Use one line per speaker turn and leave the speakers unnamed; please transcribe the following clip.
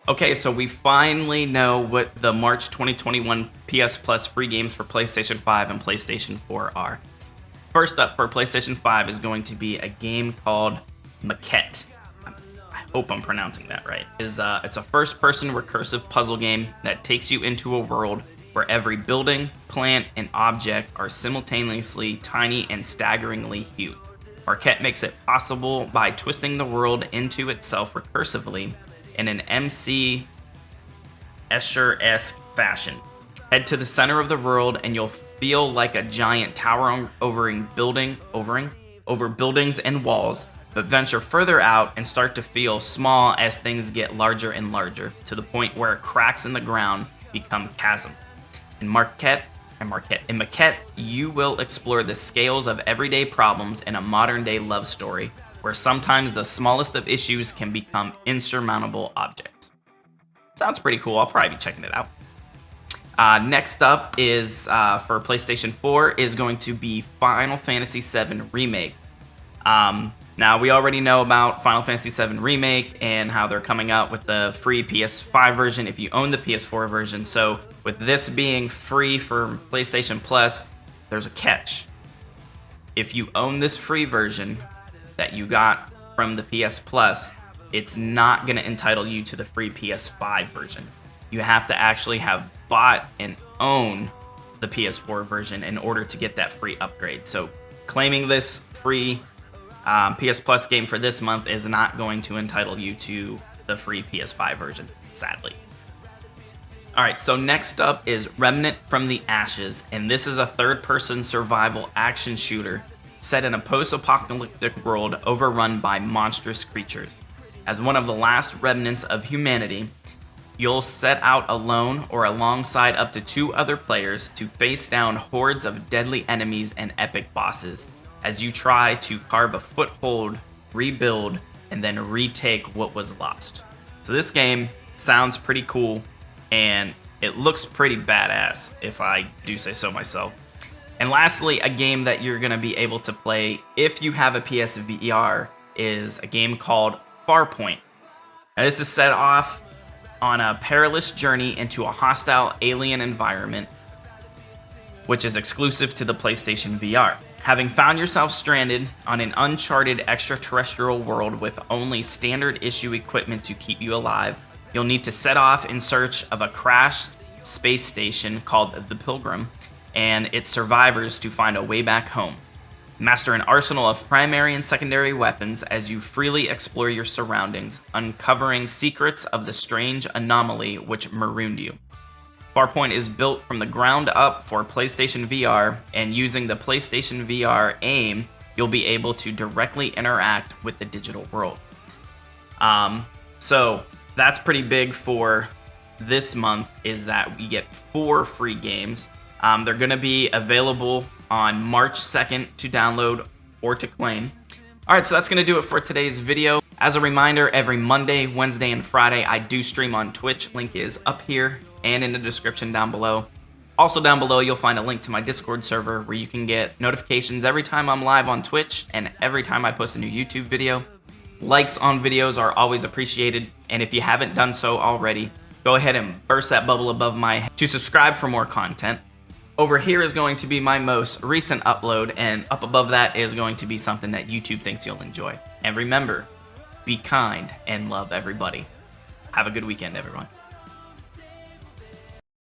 Okay, so we finally know what the March 2021 PS Plus free games for PlayStation 5 and PlayStation 4 are. First up for PlayStation 5 is going to be a game called Maquette. I hope I'm pronouncing that right. It's a first-person recursive puzzle game that takes you into a world where every building, plant, and object are simultaneously tiny and staggeringly huge. Maquette makes it possible by twisting the world into itself recursively in an MC Escher-esque fashion. Head to the center of the world and you'll feel like a giant tower over buildings and walls, but venture further out and start to feel small as things get larger and larger, to the point where cracks in the ground become chasms. In Maquette, you will explore the scales of everyday problems in a modern-day love story, where sometimes the smallest of issues can become insurmountable objects. Sounds pretty cool. I'll probably be checking it out. Next up is for PlayStation 4 is going to be Final Fantasy VII Remake. Now, we already know about Final Fantasy VII Remake and how they're coming out with the free PS5 version if you own the PS4 version. So with this being free for PlayStation Plus, there's a catch. If you own this free version that you got from the PS Plus, it's not going to entitle you to the free PS5 version. You have to actually have bought and own the PS4 version in order to get that free upgrade. So claiming this free PS Plus game for this month is not going to entitle you to the free PS5 version, sadly. Alright, so next up is Remnant from the Ashes, and this is a third-person survival action shooter set in a post-apocalyptic world overrun by monstrous creatures. As one of the last remnants of humanity, you'll set out alone or alongside up to 2 other players to face down hordes of deadly enemies and epic bosses as you try to carve a foothold, rebuild, and then retake what was lost. So this game sounds pretty cool, and it looks pretty badass, if I do say so myself. And lastly, a game that you're going to be able to play if you have a PSVR is a game called Farpoint. Now, this is set off on a perilous journey into a hostile alien environment, which is exclusive to the PlayStation VR. Having found yourself stranded on an uncharted extraterrestrial world with only standard issue equipment to keep you alive, you'll need to set off in search of a crashed space station called the Pilgrim and its survivors to find a way back home. Master an arsenal of primary and secondary weapons as you freely explore your surroundings, uncovering secrets of the strange anomaly which marooned you. Farpoint is built from the ground up for PlayStation VR, and using the PlayStation VR aim, you'll be able to directly interact with the digital world. So that's pretty big for this month, is that we get 4 free games. They're going to be available on March 2nd to download or to claim. Alright, so that's going to do it for today's video. As a reminder, every Monday, Wednesday, and Friday, I do stream on Twitch. Link is up here and in the description down below. Also down below, you'll find a link to my Discord server where you can get notifications every time I'm live on Twitch and every time I post a new YouTube video. Likes on videos are always appreciated, and if you haven't done so already, go ahead and burst that bubble above my head to subscribe for more content. Over here is going to be my most recent upload, and up above that is going to be something that YouTube thinks you'll enjoy. And remember, be kind and love everybody. Have a good weekend, everyone.